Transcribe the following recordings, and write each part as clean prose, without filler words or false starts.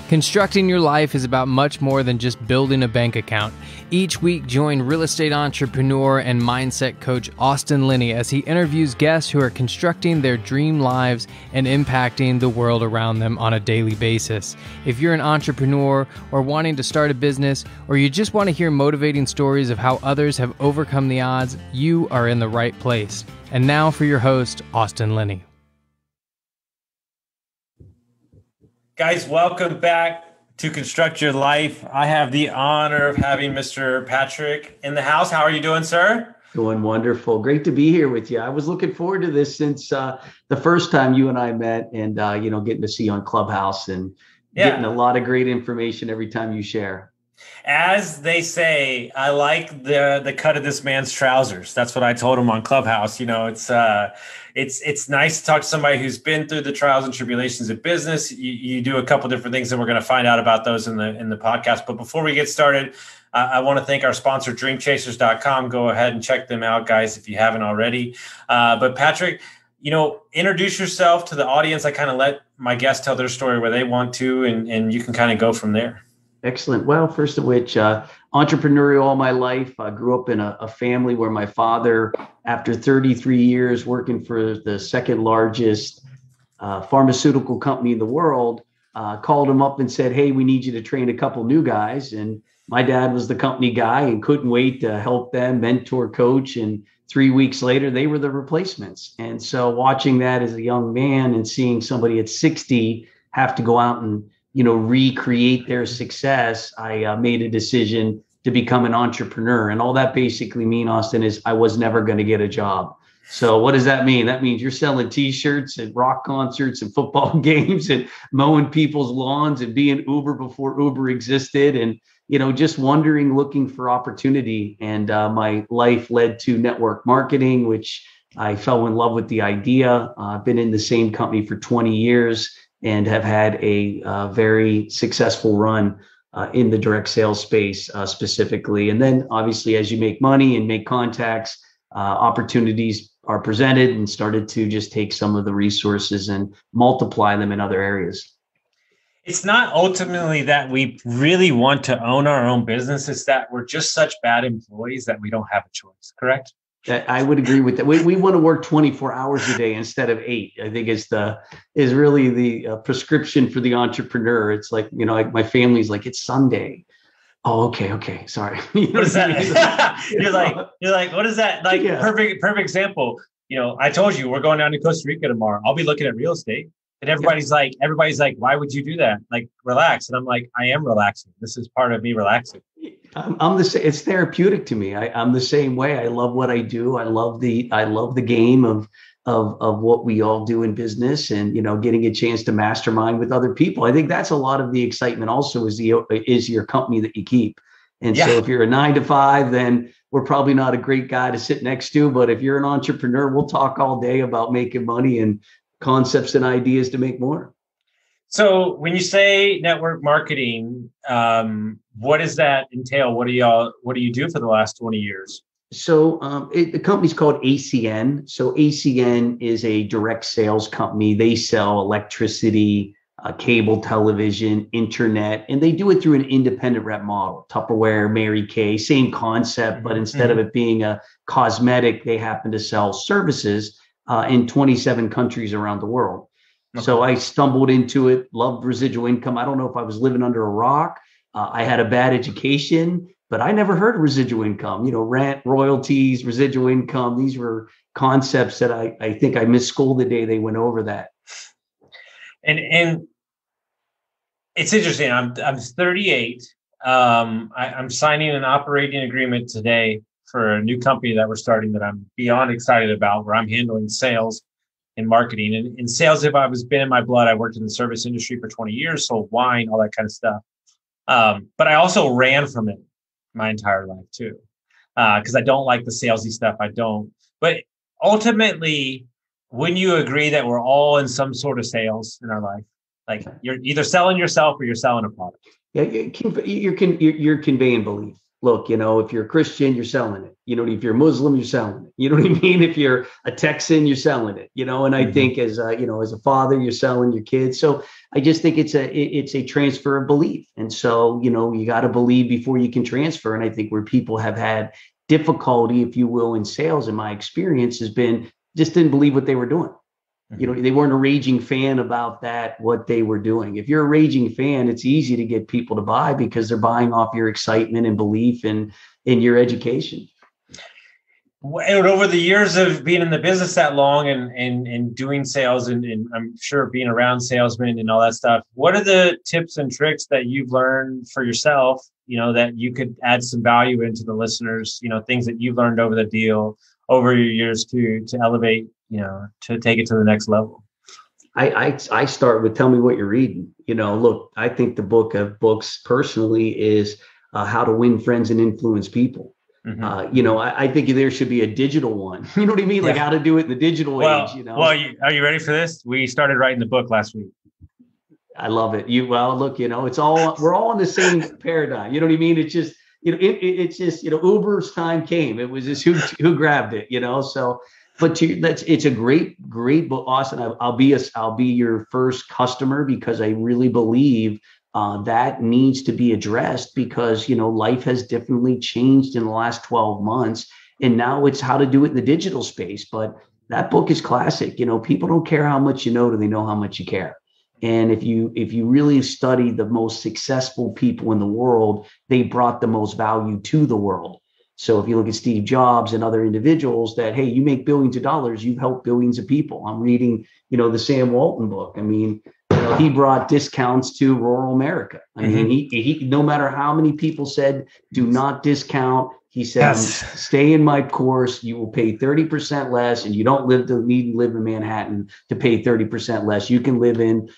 Constructing your life is about much more than just building a bank account. Each week, join real estate entrepreneur and mindset coach Austin Linney as he interviews guests who are constructing their dream lives and impacting the world around them on a daily basis. If you're an entrepreneur or wanting to start a business, or you just want to hear motivating stories of how others have overcome the odds, you are in the right place. And now for your host, Austin Linney. Guys, welcome back to Construct Your Life. I have the honor of having Mr. Patrick in the house. How are you doing, sir? Doing wonderful. Great to be here with you. I was looking forward to this since the first time you and I met, and getting to see you on Clubhouse and getting a lot of great information every time you share. As they say, I like the cut of this man's trousers. That's what I told him on Clubhouse. You know, it's nice to talk to somebody who's been through the trials and tribulations of business. You do a couple different things, and we're going to find out about those in the podcast. But before we get started, I want to thank our sponsor, dreamchasers.com. Go ahead and check them out, guys, if you haven't already. But Patrick, introduce yourself to the audience. I kind of let my guests tell their story where they want to, and you can kind of go from there. Excellent. Well, first of which, entrepreneurial all my life. I grew up in a family where my father, after 33 years working for the second largest pharmaceutical company in the world, called him up and said, "Hey, we need you to train a couple new guys." And my dad was the company guy and couldn't wait to help them, mentor, coach. And 3 weeks later, they were the replacements. And so watching that as a young man and seeing somebody at 60 have to go out and recreate their success, I made a decision to become an entrepreneur. And all that basically mean, Austin, is I was never going to get a job. So what does that mean? That means you're selling T-shirts at rock concerts and football games and mowing people's lawns and being Uber before Uber existed. And, just wondering, looking for opportunity. And my life led to network marketing, which I fell in love with the idea. I've been in the same company for 20 years. And have had a very successful run in the direct sales space specifically. And then obviously, as you make money and make contacts, opportunities are presented, and started to just take some of the resources and multiply them in other areas. It's not ultimately that we really want to own our own business. It's that we're just such bad employees that we don't have a choice, correct? I would agree with that. We want to work 24 hours a day instead of 8. I think is really the prescription for the entrepreneur. It's like, like my family's like, it's Sunday. Oh, okay. Sorry. What is that? You're like, what is that? Like, yeah. Perfect example. I told you we're going down to Costa Rica tomorrow. I'll be looking at real estate. And everybody's like, why would you do that? Like, relax. And I'm like, I am relaxing. This is part of me relaxing. I'm the same. It's therapeutic to me. I'm the same way. I love what I do. I love the game of what we all do in business, and getting a chance to mastermind with other people. I think that's a lot of the excitement. Also, is your company that you keep. And so, if you're a 9-to-5, then we're probably not a great guy to sit next to. But if you're an entrepreneur, we'll talk all day about making money and concepts and ideas to make more. So when you say network marketing, what does that entail? What do you do for the last 20 years? So the company's called ACN. So ACN is a direct sales company. They sell electricity, cable television, internet, and they do it through an independent rep model. Tupperware, Mary Kay, same concept, but instead of it being a cosmetic, they happen to sell services in 27 countries around the world. Okay. So I stumbled into it, loved residual income. I don't know if I was living under a rock. I had a bad education, but I never heard of residual income, rent, royalties, residual income. These were concepts that I think I missed school the day they went over that. And it's interesting. I'm 38. I'm signing an operating agreement today for a new company that we're starting that I'm beyond excited about, where I'm handling sales and marketing. And in sales, if I was been in my blood, I worked in the service industry for 20 years, sold wine, all that kind of stuff. But I also ran from it my entire life too, because I don't like the salesy stuff. I don't. But ultimately, wouldn't you agree that we're all in some sort of sales in our life? Like, you're either selling yourself or you're selling a product. Yeah, you're conveying belief. look, if you're a Christian, you're selling it. If you're a Muslim, you're selling it. You know what I mean? If you're a Texan, you're selling it. And I think as as a father, you're selling your kids. So I just think it's a transfer of belief. And so, you got to believe before you can transfer. And I think where people have had difficulty, if you will, in sales, in my experience, has been just didn't believe what they were doing. They weren't a raging fan about what they were doing. If you're a raging fan, it's easy to get people to buy because they're buying off your excitement and belief in your education. And over the years of being in the business that long and doing sales and I'm sure being around salesmen and all that stuff, what are the tips and tricks that you've learned for yourself, that you could add some value into the listeners, things that you've learned over the deal over your years to elevate, to take it to the next level? I start with tell me what you're reading. Look, I think the book of books personally is How to Win Friends and Influence People. I think there should be a digital one. You know what I mean? Like how to do it in the digital age. Well, are you ready for this? We started writing the book last week. I love it. Look, it's all, we're all in the same paradigm. You know what I mean? It's just, it's just, Uber's time came. It was just who grabbed it, so, but it's a great book, Austin. I'll be your first customer because I really believe that needs to be addressed because, life has definitely changed in the last 12 months. And now it's how to do it in the digital space. But that book is classic. People don't care how much you know, do they know how much you care? And if you really study the most successful people in the world, they brought the most value to the world. So if you look at Steve Jobs and other individuals that, hey, you make billions of dollars, you've helped billions of people. I'm reading, the Sam Walton book. I mean, he brought discounts to rural America. I mean, he no matter how many people said, do not discount. He said, stay in my course. You will pay 30% less, and you don't need to live in Manhattan to pay 30% less. You can live in,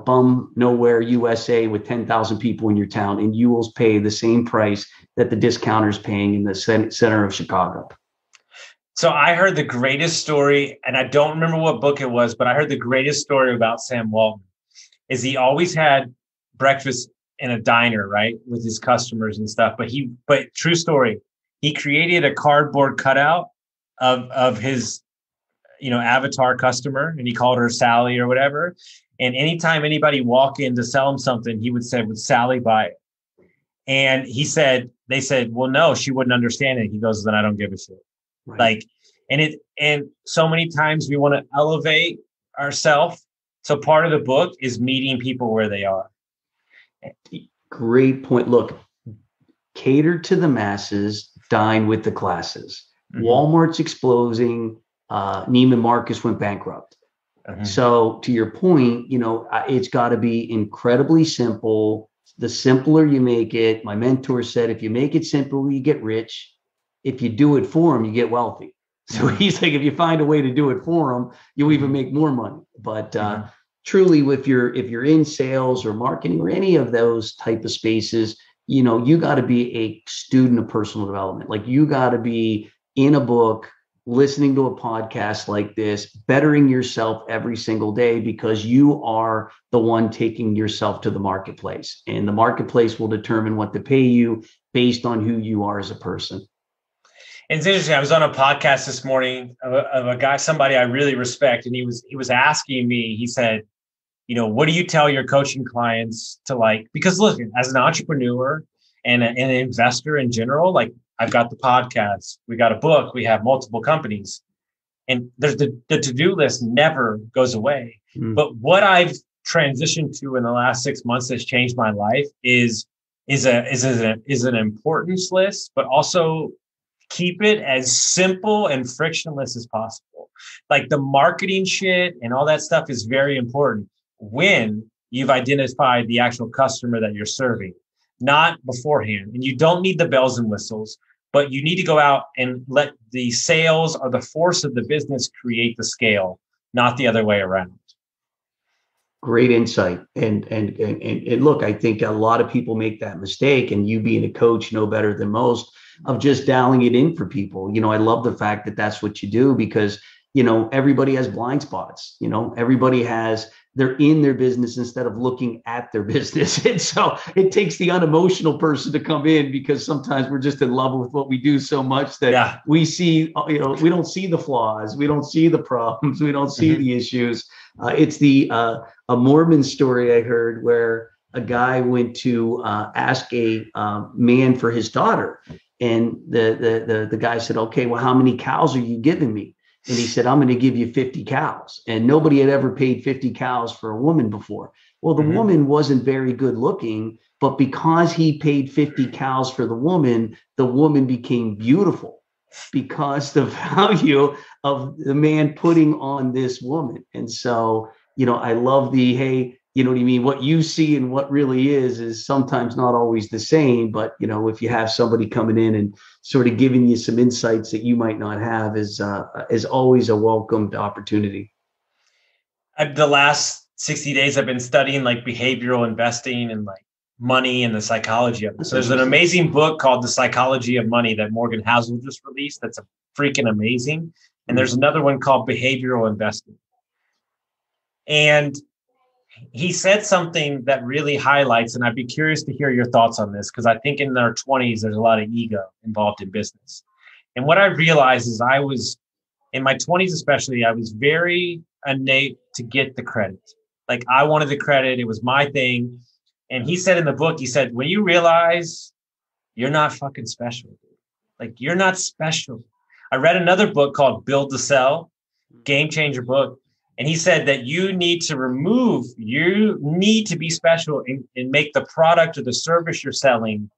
bum nowhere USA with 10,000 people in your town, and you will pay the same price that the discounter's paying in the center of Chicago. So I heard the greatest story, and I don't remember what book it was, but I heard the greatest story about Sam Walton. Is he always had breakfast in a diner, right, with his customers and stuff. But true story, he created a cardboard cutout of his, avatar customer, and he called her Sally or whatever. And anytime anybody walked in to sell him something, he would say, "Would Sally buy it?" And they said, "Well, no, she wouldn't understand it." He goes, "Then I don't give a shit." Right. And so many times we want to elevate ourselves. So part of the book is meeting people where they are. Great point. Look, cater to the masses, dine with the classes. Walmart's exploding. Neiman Marcus went bankrupt. So to your point, it's got to be incredibly simple. The simpler you make it, my mentor said, if you make it simple, you get rich. If you do it for them, you get wealthy. So he's like, if you find a way to do it for them, you'll even make more money. But truly, if you're in sales or marketing or any of those type of spaces, you got to be a student of personal development. Like you got to be in a book, listening to a podcast like this, bettering yourself every single day because you are the one taking yourself to the marketplace. And the marketplace will determine what to pay you based on who you are as a person. It's interesting. I was on a podcast this morning of a guy, somebody I really respect, and he was asking me. He said, what do you tell your coaching clients to like? Because listen, as an entrepreneur and an investor in general, like I've got the podcast, we got a book, we have multiple companies, and there's the to-do list never goes away. But what I've transitioned to in the last 6 months that's changed my life is an importance list, but also keep it as simple and frictionless as possible. Like the marketing shit and all that stuff is very important when you've identified the actual customer that you're serving, not beforehand. And you don't need the bells and whistles, but you need to go out and let the sales or the force of the business create the scale, not the other way around. Great insight. And look, I think a lot of people make that mistake, and you being a coach know better than most of just dialing it in for people. I love the fact that that's what you do because, everybody has blind spots. Everybody has they're in their business instead of looking at their business. And so it takes the unemotional person to come in, because sometimes we're just in love with what we do so much that we see, we don't see the flaws, we don't see the problems, we don't see the issues. It's a Mormon story I heard where a guy went to ask a man for his daughter. And the guy said, okay, well, how many cows are you giving me? And he said, I'm going to give you 50 cows. And nobody had ever paid 50 cows for a woman before. Well, the woman wasn't very good looking, but because he paid 50 cows for the woman became beautiful because the value of the man putting on this woman. And so, I love hey, you know what I mean? What you see and what really is sometimes not always the same. But, if you have somebody coming in and sort of giving you some insights that you might not have is always a welcomed opportunity. The last 60 days, I've been studying like behavioral investing and like money and the psychology of it. So there's an amazing book called The Psychology of Money that Morgan Housel just released. That's freaking amazing. And there's another one called Behavioral Investing. And he said something that really highlights, and I'd be curious to hear your thoughts on this, because I think in their 20s, there's a lot of ego involved in business. And what I realized is I was, in my 20s especially, I was very innate to get the credit. Like I wanted the credit. It was my thing. And he said in the book, he said, when you realize you're not fucking special, like you're not special. I read another book called Build to Sell, game changer book. And he said that you need to be special and make the product or the service you're selling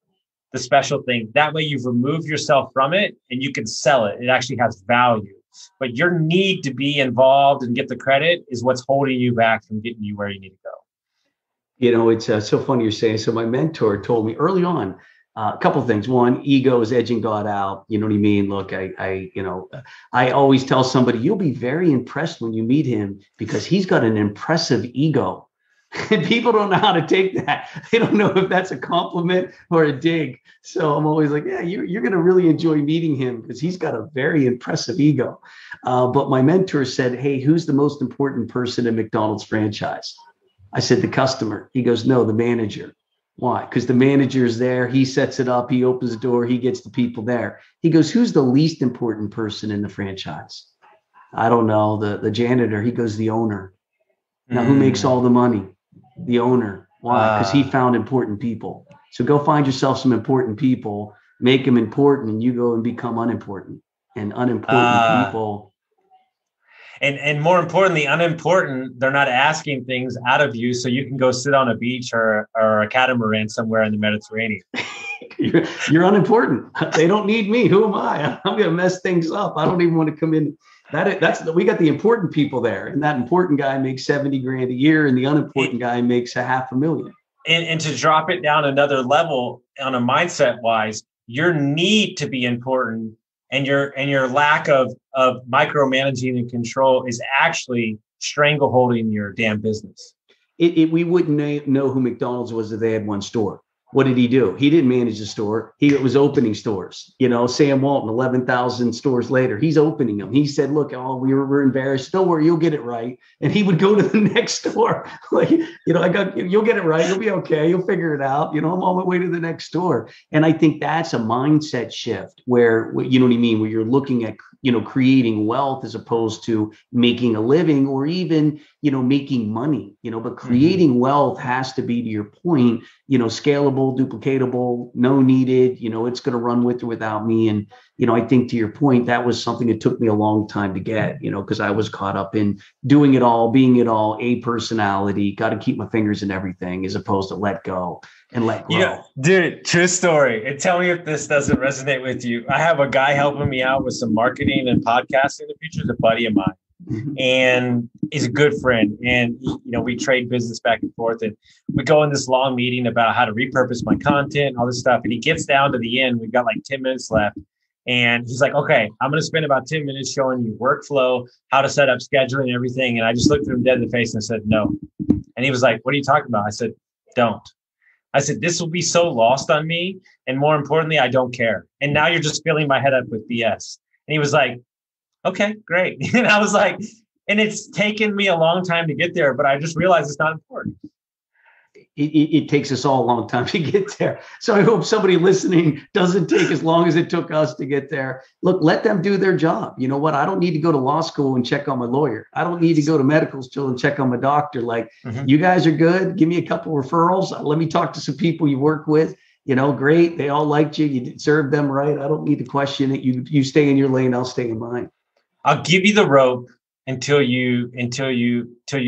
the special thing. That way you've removed yourself from it and you can sell it. It actually has value. But your need to be involved and get the credit is what's holding you back from getting you where you need to go. It's so funny you're saying. So my mentor told me early on, a couple of things. One, ego is edging God out. You know what I mean? Look, I always tell somebody, you'll be very impressed when you meet him because he's got an impressive ego. And people don't know how to take that. They don't know if that's a compliment or a dig. So I'm always like, yeah, you're going to really enjoy meeting him because he's got a very impressive ego. But my mentor said, hey, who's the most important person in McDonald's franchise? I said, the customer. He goes, no, the manager. Why? Because the manager is there. He sets it up. He opens the door. He gets the people there. He goes, who's the least important person in the franchise? I don't know. The janitor. He goes, the owner. Now, who makes all the money? The owner. Why? Because he found important people. So go find yourself some important people, make them important, and you go and become unimportant. And unimportant people. And more importantly, unimportant, they're not asking things out of you so you can go sit on a beach or a catamaran somewhere in the Mediterranean. You're unimportant. They don't need me. Who am I? I'm going to mess things up. I don't even want to come in. We got the important people there. And that important guy makes 70 grand a year and the unimportant guy makes $500,000. And to drop it down another level on a mindset wise, your need to be important and your lack of micromanaging and control is actually strangleholding your damn business. We wouldn't know who McDonald's was if they had one store. What did he do? He didn't manage the store. He was opening stores. Sam Walton, 11,000 stores later, he's opening them. He said, look, we're embarrassed. Don't worry, you'll get it right. And he would go to the next store. You'll get it right. You'll be okay. You'll figure it out. I'm on my way to the next store. And I think that's a mindset shift where, you know what I mean? Where you're looking at, creating wealth as opposed to making a living or even, making money, but creating wealth has to be, to your point, scalable, duplicatable, no needed, it's going to run with or without me. And, I think to your point, that was something that took me a long time to get, because I was caught up in doing it all, being it all, a personality, got to keep my fingers in everything as opposed to let go and let grow. Yeah, dude, true story. And tell me if this doesn't resonate with you. I have a guy helping me out with some marketing and podcasting in the future. He's a buddy of mine. And he's a good friend. And, we trade business back and forth. And we go in this long meeting about how to repurpose my content, all this stuff. And he gets down to the end. We've got like 10 minutes left. And he's like, okay, I'm going to spend about 10 minutes showing you workflow, how to set up scheduling and everything. And I just looked at him dead in the face and I said, no. And he was like, what are you talking about? I said, don't. I said, this will be so lost on me. And more importantly, I don't care. And now you're just filling my head up with BS. And he was like, okay, great. And I was like, And it's taken me a long time to get there, but I just realized it's not important. It takes us all a long time to get there. So I hope somebody listening doesn't take as long as it took us to get there. Look, let them do their job. You know what? I don't need to go to law school and check on my lawyer. I don't need to go to medical school and check on my doctor. Like, you guys are good. Give me a couple referrals. Let me talk to some people you work with. You know, great. They all liked you. You served them right. I don't need to question it. You stay in your lane. I'll stay in mine. I'll give you the rope until you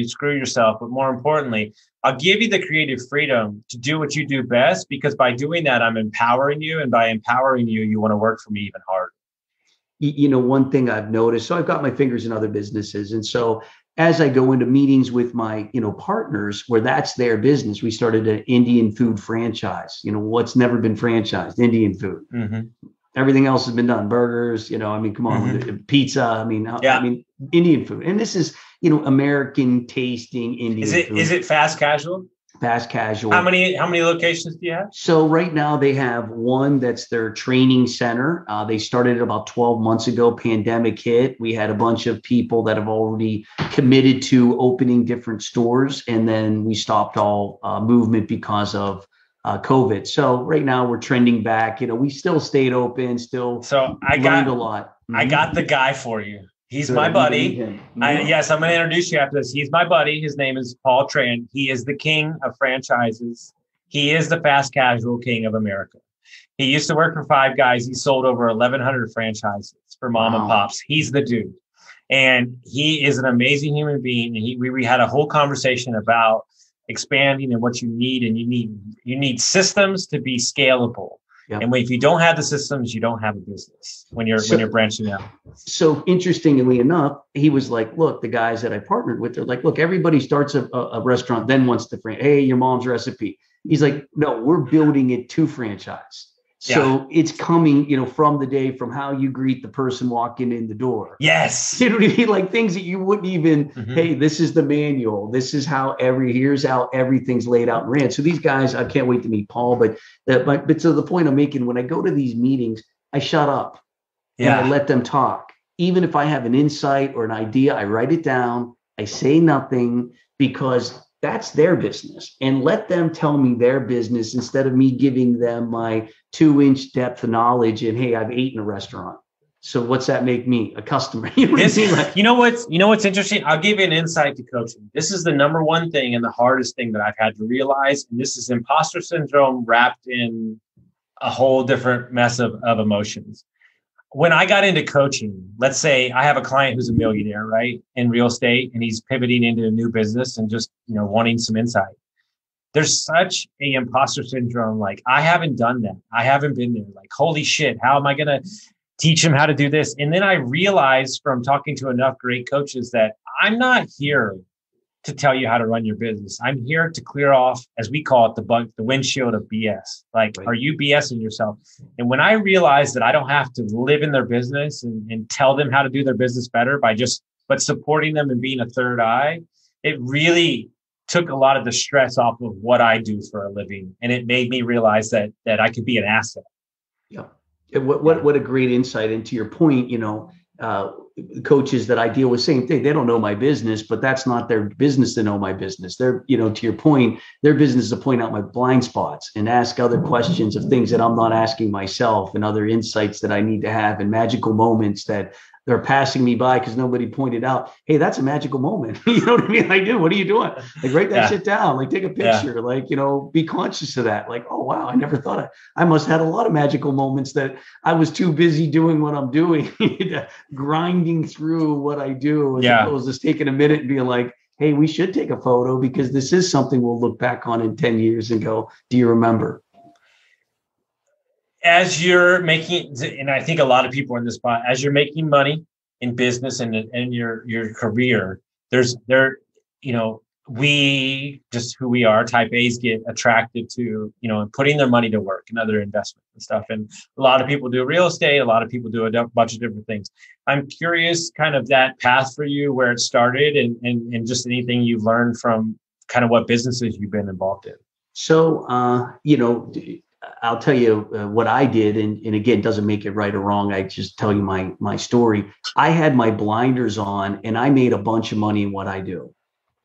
screw yourself. But more importantly, I'll give you the creative freedom to do what you do best, because by doing that, I'm empowering you. And by empowering you, you want to work for me even harder. You know, one thing I've noticed, so I've got my fingers in other businesses. And so as I go into meetings with my, partners where that's their business, we started an Indian food franchise, what's never been franchised, Indian food. Everything else has been done. Burgers, come on, pizza. Indian food. And this is, American tasting Indian food. Is it fast casual? Fast casual. How many locations do you have? So right now they have one that's their training center. They started about 12 months ago. Pandemic hit. We had a bunch of people that have already committed to opening different stores. And then we stopped all movement because of COVID. So right now we're trending back. We still stayed open, So I learned a lot. I got the guy for you. He's my buddy. Yes, I'm going to introduce you after this. He's my buddy. His name is Paul Tran. He is the king of franchises. He is the fast casual king of America. He used to work for Five Guys. He sold over 1,100 franchises for mom and pops. He's the dude. And he is an amazing human being. And we had a whole conversation about expanding and what you need. And you need systems to be scalable. Yep. And if you don't have the systems, you don't have a business when you're branching out. So interestingly enough, he was like, look, the guys that I partnered with, they're like, look, everybody starts a restaurant, then wants to hey, your mom's recipe. He's like, no, we're building it to franchise. So it's coming, from the day from how you greet the person walking in the door. Yes. You know what I mean? Like things that you wouldn't even, hey, this is the manual. This is how here's how everything's laid out and ran. So these guys, I can't wait to meet Paul, but to the point I'm making, when I go to these meetings, I shut up and I let them talk. Even if I have an insight or an idea, I write it down. I say nothing because that's their business, and let them tell me their business instead of me giving them my 2-inch depth of knowledge. And hey, I've ate in a restaurant. So what's that make me? A customer? You know what's interesting? I'll give you an insight to coaching. This is the number one thing and the hardest thing that I've had to realize. And this is imposter syndrome wrapped in a whole different mess of emotions. When I got into coaching, let's say I have a client who's a millionaire, right, in real estate, and he's pivoting into a new business and just, wanting some insight. There's such a imposter syndrome. Like, I haven't done that. I haven't been there. Like, holy shit, how am I going to teach him how to do this? And then I realized from talking to enough great coaches that I'm not here to tell you how to run your business. I'm here to clear off, as we call it, the windshield of BS. Like, right. Are you BSing yourself? And when I realized that I don't have to live in their business and tell them how to do their business better but supporting them and being a third eye, it really took a lot of the stress off of what I do for a living. And it made me realize that I could be an asset. Yeah. What a great insight. And to your point, coaches that I deal with, same thing. They don't know my business, but that's not their business to know my business. They're, to your point, their business is to point out my blind spots and ask other questions of things that I'm not asking myself, and other insights that I need to have, and magical moments that they're passing me by because nobody pointed out, hey, that's a magical moment. You know what I mean? I do. What are you doing? Like, write that shit down. Like, take a picture. Like, be conscious of that. Like, oh, wow, I never thought I must have had a lot of magical moments that I was too busy doing what I'm doing, grinding through what I do, as opposed to just taking a minute and being like, hey, we should take a photo because this is something we'll look back on in 10 years and go, do you remember? As you're making, and I think a lot of people are in this spot, as you're making money in business and your career, we just who we are, type A's get attracted to, putting their money to work and other investments and stuff. And a lot of people do real estate. A lot of people do a bunch of different things. I'm curious kind of that path for you, where it started, and just anything you've learned from kind of what businesses you've been involved in. So, I'll tell you what I did. And again, doesn't make it right or wrong. I just tell you my story. I had my blinders on and I made a bunch of money in what I do.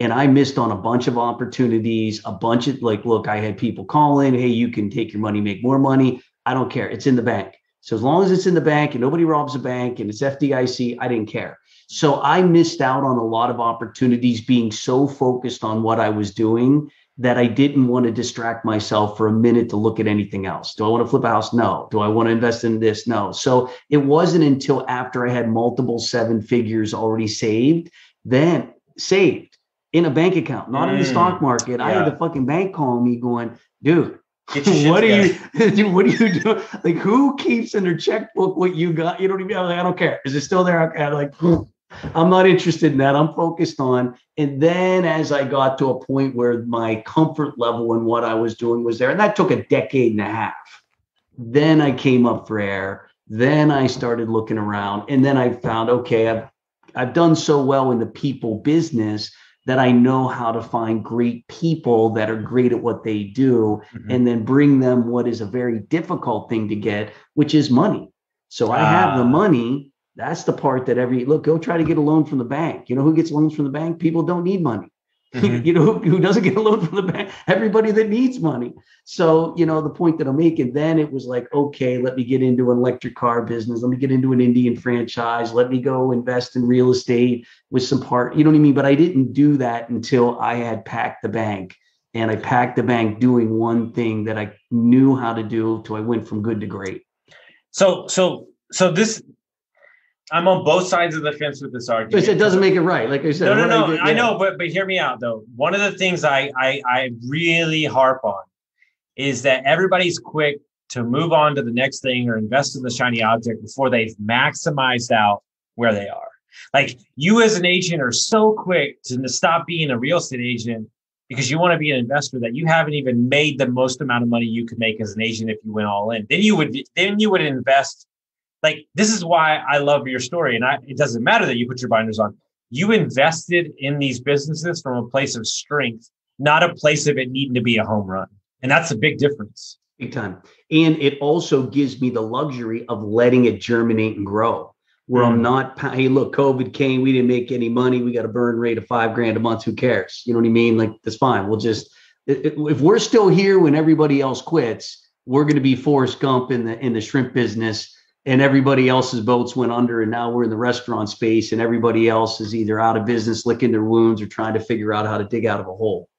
And I missed on a bunch of opportunities, a bunch of look, I had people calling, hey, you can take your money, make more money. I don't care. It's in the bank. So as long as it's in the bank and nobody robs the bank and it's FDIC, I didn't care. So I missed out on a lot of opportunities being so focused on what I was doing that I didn't want to distract myself for a minute to look at anything else. Do I want to flip a house? No. Do I want to invest in this? No. So it wasn't until after I had multiple seven figures already saved in a bank account, not in the stock market. Yeah. I had the fucking bank calling me going, dude, what are you doing? Like, who keeps in their checkbook what you got? You know what I mean? I was like, I don't care. Is it still there? I'm like, I'm not interested in that. I'm focused on. And then as I got to a point where my comfort level in what I was doing was there, and that took a decade and a half. Then I came up for air. Then I started looking around, and then I found, okay, I've done so well in the people business that I know how to find great people that are great at what they do, and then bring them what is a very difficult thing to get, which is money. So I have the money. That's the part that go try to get a loan from the bank. You know who gets loans from the bank? People don't need money. You know who doesn't get a loan from the bank? Everybody that needs money. So, the point that I'm making, then it was like, okay, let me get into an electric car business. Let me get into an Indian franchise. Let me go invest in real estate with some you know what I mean? But I didn't do that until I had packed the bank, and I packed the bank doing one thing that I knew how to do till I went from good to great. So this, I'm on both sides of the fence with this argument. It doesn't make it right. Like I said. No. I know, but hear me out though. One of the things I really harp on is that everybody's quick to move on to the next thing or invest in the shiny object before they've maximized out where they are. Like, you as an agent are so quick to stop being a real estate agent because you want to be an investor that you haven't even made the most amount of money you could make as an agent if you went all in. Then you would invest. Like, this is why I love your story. And it doesn't matter that you put your blinders on. You invested in these businesses from a place of strength, not a place of it needing to be a home run. And that's a big difference. Big time. And it also gives me the luxury of letting it germinate and grow, where I'm not, hey, look, COVID came, we didn't make any money. We got a burn rate of $5,000 a month. Who cares? You know what I mean? Like, that's fine. We'll just, if we're still here when everybody else quits, we're going to be Forrest Gump in the shrimp business. And everybody else's boats went under, and now we're in the restaurant space, and everybody else is either out of business, licking their wounds, or trying to figure out how to dig out of a hole.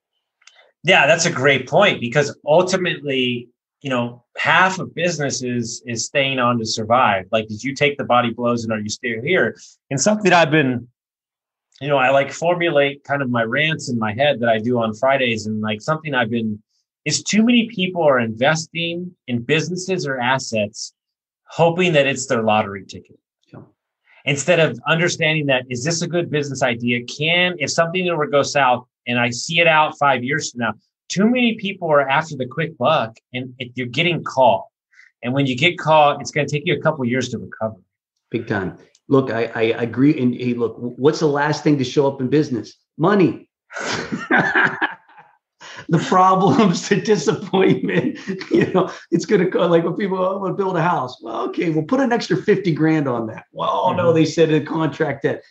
Yeah, that's a great point, because ultimately, half of business is staying on to survive. Like, did you take the body blows and are you still here? And something I've been, I formulate kind of my rants in my head that I do on Fridays, and something is too many people are investing in businesses or assets hoping that it's their lottery ticket. Yeah. Instead of understanding that, is this a good business idea? If something were to go south and I see it out 5 years from now, too many people are after the quick buck, and you're getting caught. And when you get caught, it's going to take you a couple of years to recover. Big time. Look, I agree. And hey, look, what's the last thing to show up in business? Money. The problems, the disappointment, it's going to go like when people want to build a house. Well, okay, we'll put an extra $50,000 on that. Well, no, they said in the contract that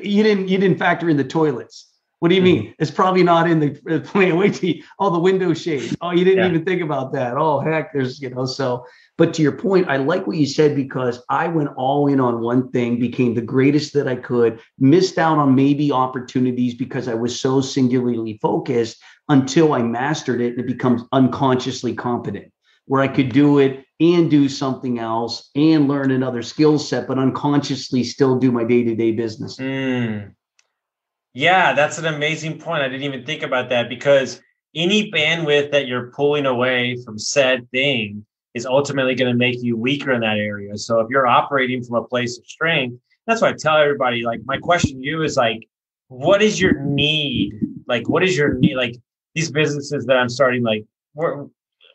you didn't factor in the toilets. What do you mean? It's probably not in the plan. Wait till all the window shades. Oh, you didn't even think about that. Oh, heck, there's, so. But to your point, I like what you said, because I went all in on one thing, became the greatest that I could, missed out on maybe opportunities because I was so singularly focused until I mastered it and it becomes unconsciously competent, where I could do it and do something else and learn another skill set, but unconsciously still do my day-to-day business. Yeah, that's an amazing point. I didn't even think about that, because any bandwidth that you're pulling away from said thing is ultimately going to make you weaker in that area. So if you're operating from a place of strength, that's why I tell everybody, my question to you is what is your need? What is your need? These businesses that I'm starting, we're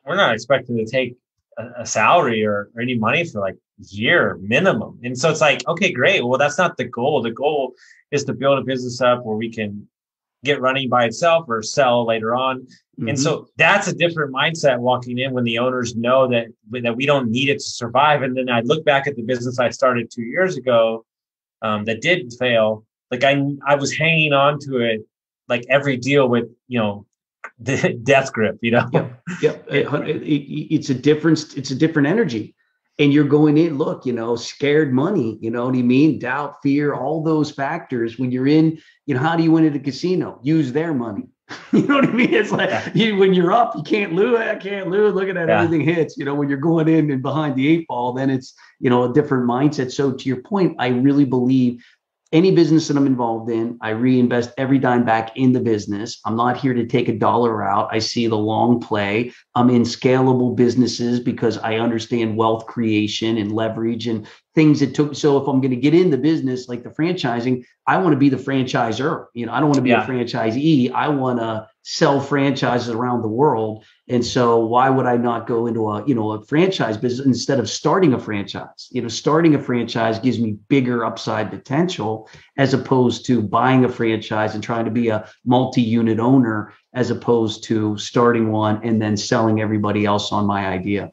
not expecting to take a salary or any money for a year minimum. And so it's okay, great. Well, that's not the goal. The goal is to build a business up where we can get running by itself or sell later on. And so that's a different mindset walking in when the owners know that we don't need it to survive. And then I look back at the business I started 2 years ago that did fail. Like I was hanging on to it, like every deal with, the death grip, Yep. It's a different energy. And you're going in, look, scared money, you know what I mean? Doubt, fear, all those factors. When you're in, how do you win at a casino? Use their money. You know what I mean? It's like when you're up, you can't lose. I can't lose. Look at that. Everything hits. When you're going in and behind the 8 ball, then it's, a different mindset. So to your point, I really believe any business that I'm involved in, I reinvest every dime back in the business. I'm not here to take a dollar out. I see the long play. I'm in scalable businesses because I understand wealth creation and leverage and things that took. So if I'm going to get in the business, like the franchising, I want to be the franchisor. I don't want to be a franchisee. I want to sell franchises around the world. And so why would I not go into a franchise business instead of starting a franchise? Starting a franchise gives me bigger upside potential as opposed to buying a franchise and trying to be a multi-unit owner, as opposed to starting one and then selling everybody else on my idea.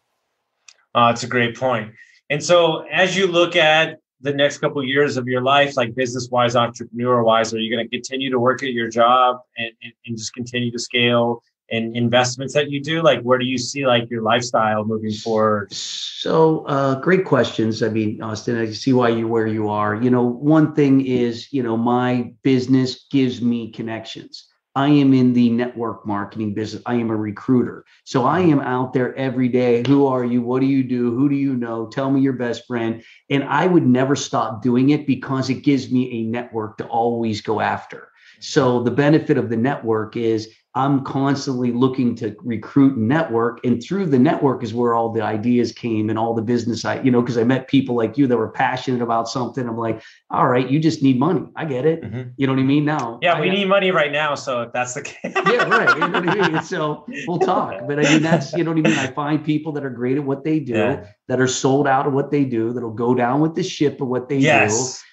That's a great point. And so as you look at the next couple of years of your life, like business-wise, entrepreneur-wise, are you going to continue to work at your job and just continue to scale and investments that you do? Like, where do you see like your lifestyle moving forward? So great questions. I mean, Austin, I see why you're where you are. One thing is, my business gives me connections. I am in the network marketing business. I am a recruiter. So I am out there every day. Who are you? What do you do? Who do you know? Tell me your best friend. And I would never stop doing it because it gives me a network to always go after. So the benefit of the network is I'm constantly looking to recruit and network. And through the network is where all the ideas came and all the business, because I met people like you that were passionate about something. I'm like, all right, you just need money. I get it. You know what I mean? Now. Yeah, we need money right now. So if that's the case. Yeah, right. You know what I mean? So we'll talk. But I mean, that's, you know what I mean? I find people that are great at what they do, that are sold out of what they do, that'll go down with the ship of what they do.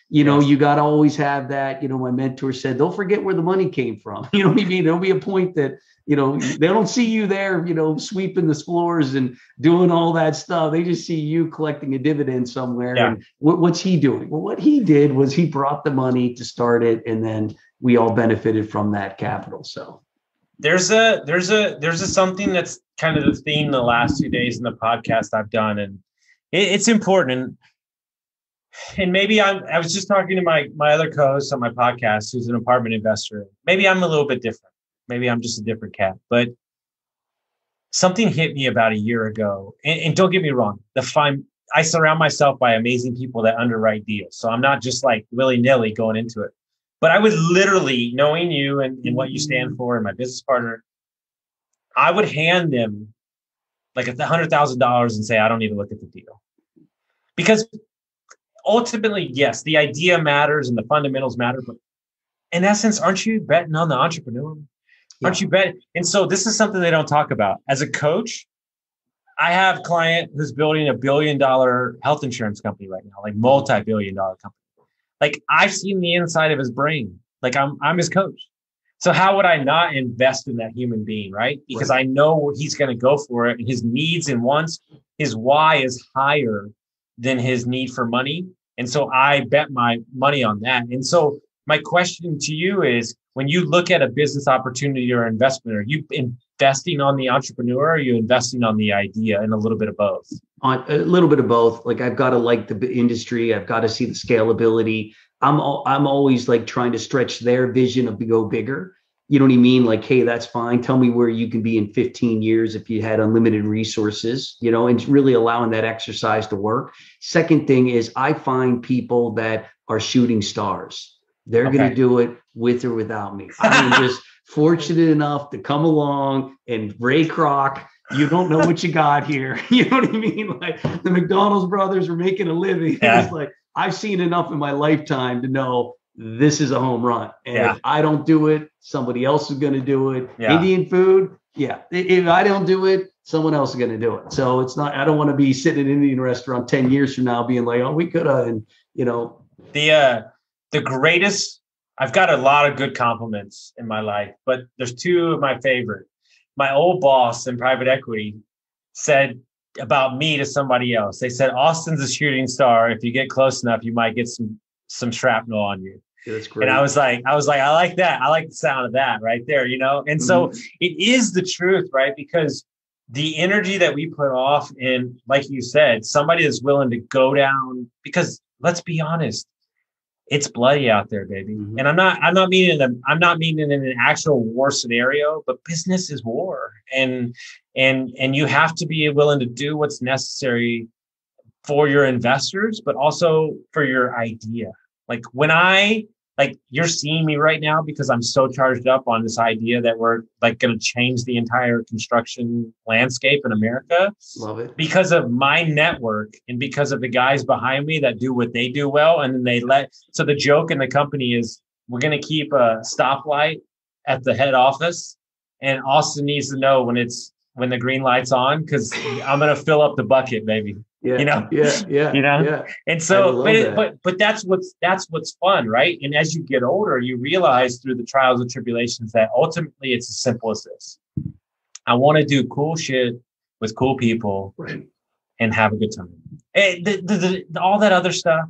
You got to always have that. My mentor said, don't forget where the money came from. You know what I mean? There'll be a point that, they don't see you there, sweeping the floors and doing all that stuff. They just see you collecting a dividend somewhere. Yeah. And what's he doing? Well, what he did was he brought the money to start it. And then we all benefited from that capital. So there's something that's kind of the theme the last 2 days in the podcast I've done. And it's important. And maybe I was just talking to my other co-host on my podcast, who's an apartment investor. Maybe I'm a little bit different. Maybe I'm just a different cat. But something hit me about a year ago. And don't get me wrong, I surround myself by amazing people that underwrite deals. So I'm not just like willy-nilly going into it. But I would literally, knowing you and what you stand for and my business partner, I would hand them like $100,000 and say, I don't need to look at the deal. Because ultimately, yes, the idea matters and the fundamentals matter, but in essence, aren't you betting on the entrepreneur? Aren't you betting? And so this is something they don't talk about. As a coach, I have a client who's building $1 billion health insurance company right now, like multi-billion-dollar company. Like I've seen the inside of his brain. Like I'm his coach. So how would I not invest in that human being, right? Because I know he's going to go for it, and his needs and wants, his why is higher than his need for money. And so I bet my money on that. And so my question to you is, when you look at a business opportunity or investment, are you investing on the entrepreneur, or are you investing on the idea, and a little bit of both? A little bit of both. Like I've got to like the industry. I've got to see the scalability. I'm always like trying to stretch their vision of to go bigger. You know what I mean? Like, hey, that's fine. Tell me where you can be in 15 years if you had unlimited resources, and really allowing that exercise to work. Second thing is I find people that are shooting stars. They're going to do it with or without me. I am just fortunate enough to come along, and Ray Kroc, you don't know what you got here. You know what I mean? Like the McDonald's brothers are making a living. Yeah. It's like, I've seen enough in my lifetime to know this is a home run. And if I don't do it, somebody else is going to do it. Yeah. Indian food. Yeah. If I don't do it, someone else is going to do it. So it's not, I don't want to be sitting in an Indian restaurant 10 years from now being like, oh, we could have, and the greatest I've got a lot of good compliments in my life, but there's two of my favorite. My old boss in private equity said about me to somebody else. They said, Austin's a shooting star. If you get close enough, you might get some shrapnel on you. Yeah, that's great. And I was like, I like that. I like the sound of that right there, you know? And so it is the truth, right? Because the energy that we put off in, like you said, somebody that's willing to go down, because let's be honest, it's bloody out there, baby. And I'm not meaning in an actual war scenario, but business is war. And you have to be willing to do what's necessary for your investors, but also for your idea. Like you're seeing me right now because I'm so charged up on this idea that we're like going to change the entire construction landscape in America. Love it. Because of my network and because of the guys behind me that do what they do well. And then so the joke in the company is we're going to keep a stoplight at the head office, and Austin needs to know when the green light's on, because I'm going to fill up the bucket, baby. Yeah, you know, yeah. And so, but that's what's fun, right? And as you get older, you realize through the trials and tribulations that ultimately it's as simple as this: I want to do cool shit with cool people, right, and have a good time. And all that other stuff,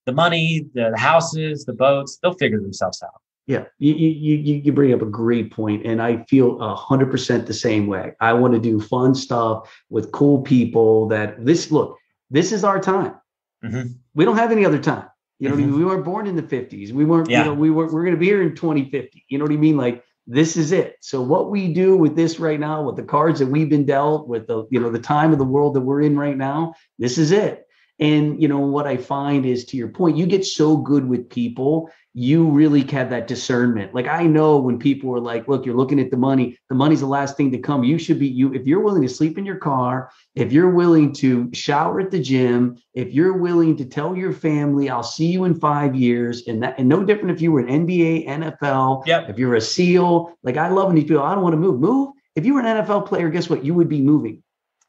the money, the houses, the boats, they'll figure themselves out. Yeah, you bring up a great point, and I feel 100% the same way. I want to do fun stuff with cool people. This is our time. We don't have any other time. You know what I mean? We weren't born in the 50s. We weren't. You know, we're going to be here in 2050. You know what I mean? Like, this is it. So what we do with this right now, with the cards that we've been dealt, with the time of the world that we're in right now, this is it. And, what I find is, to your point, you get so good with people, you really have that discernment. Like, I know when people are like, look, you're looking at the money's the last thing to come. If you're willing to sleep in your car, if you're willing to shower at the gym, if you're willing to tell your family, I'll see you in 5 years, and no different if you were an NBA, NFL, if you're a SEAL, like, I love when these people, I don't want to move. If you were an NFL player, guess what? You would be moving.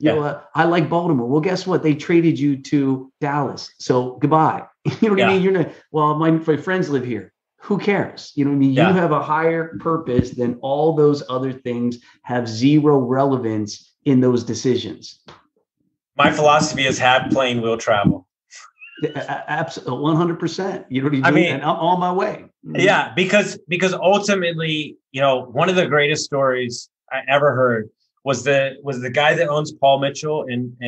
I like Baltimore. Well, guess what? They traded you to Dallas. So goodbye. You know what I mean? You're not, well, my friends live here. Who cares? You know what I mean? You have a higher purpose than all those other things have zero relevance in those decisions. My philosophy is have plane will travel. Absolutely. 100%. You know what I mean? And I'm on my way. Yeah, because ultimately, one of the greatest stories I ever heard was the guy that owns Paul Mitchell and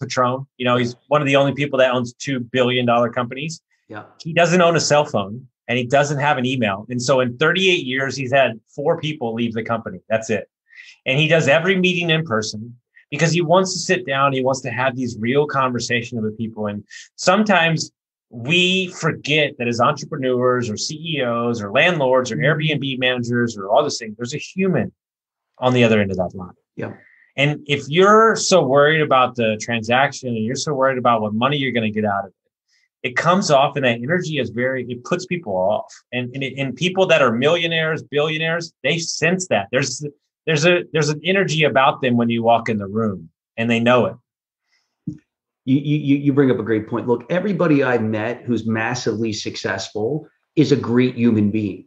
Patron. He's one of the only people that owns $2 billion companies. Yeah. He doesn't own a cell phone and he doesn't have an email. And so in 38 years, he's had 4 people leave the company. That's it. And he does every meeting in person because he wants to sit down. He wants to have these real conversations with people. And sometimes we forget that as entrepreneurs or CEOs or landlords or Airbnb managers or all these things, there's a human on the other end of that line. Yeah. And if you're so worried about the transaction and you're so worried about what money you're going to get out of it, it comes off, and that energy it puts people off. And people that are millionaires, billionaires, they sense that. There's an energy about them when you walk in the room, and they know it. You bring up a great point. Look, everybody I've met who's massively successful is a great human being.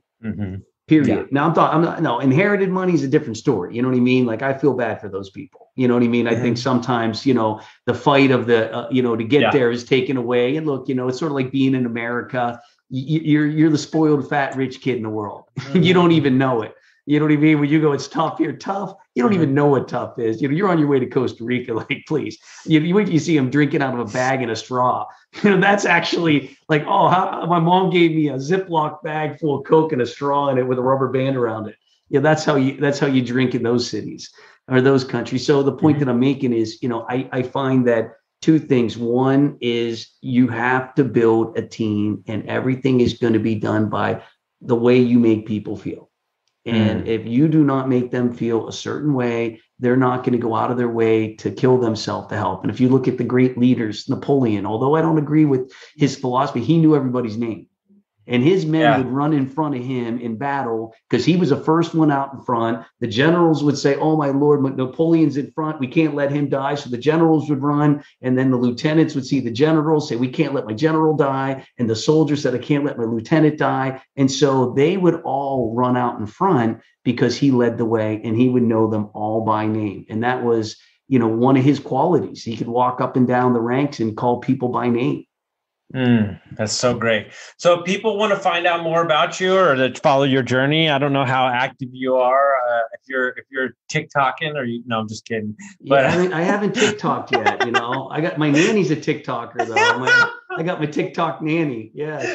Period. Yeah. Now, inherited money is a different story. You know what I mean? Like, I feel bad for those people. You know what I mean? I think sometimes, the fight of the, to get there is taken away. And look, it's sort of like being in America. You're the spoiled, fat, rich kid in the world. You don't even know it. You know what I mean? When you go, it's tough here, tough. You don't even know what tough is. You're on your way to Costa Rica. Like, please, you see him drinking out of a bag and a straw. That's actually like, my mom gave me a Ziploc bag full of Coke and a straw in it with a rubber band around it. Yeah, that's how you drink in those cities or those countries. So the point that I'm making is, I find that 2 things. One is you have to build a team, and everything is going to be done by the way you make people feel. And if you do not make them feel a certain way, they're not going to go out of their way to kill themselves to help. And if you look at the great leaders, Napoleon, although I don't agree with his philosophy, he knew everybody's name. And his men Yeah. would run in front of him in battle because he was the first one out in front. The generals would say, "Oh, my Lord, Napoleon's in front. We can't let him die." So the generals would run. And then the lieutenants would see the generals say, "We can't let my general die." And the soldiers said, "I can't let my lieutenant die." And so they would all run out in front because he led the way and he would know them all by name. And that was, one of his qualities. He could walk up and down the ranks and call people by name. That's so great. So if people want to find out more about you or to follow your journey, I don't know how active you are. If you're TikToking or no, I'm just kidding. But I haven't TikToked yet. I got my nanny's a TikToker though. I got my TikTok nanny. Yeah,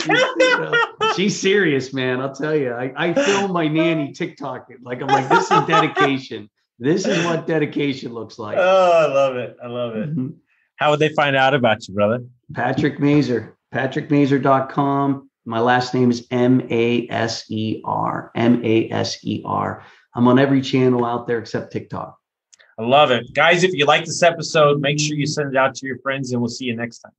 she's serious, man. I'll tell you. I film my nanny TikToking. I'm like, this is dedication. This is what dedication looks like. Oh, I love it. I love it. Mm-hmm. How would they find out about you, brother? Patrick Maser, patrickmaser.com. My last name is Maser, Maser. I'm on every channel out there except TikTok. I love it. Guys, if you like this episode, make sure you send it out to your friends and we'll see you next time.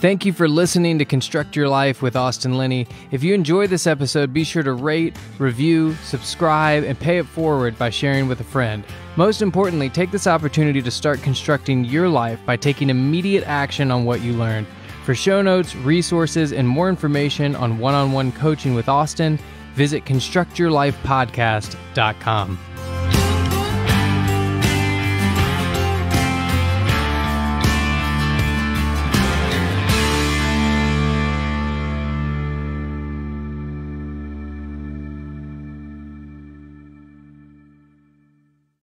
Thank you for listening to Construct Your Life with Austin Linney. If you enjoyed this episode, be sure to rate, review, subscribe, and pay it forward by sharing with a friend. Most importantly, take this opportunity to start constructing your life by taking immediate action on what you learned. For show notes, resources, and more information on one-on-one coaching with Austin, visit constructyourlifepodcast.com.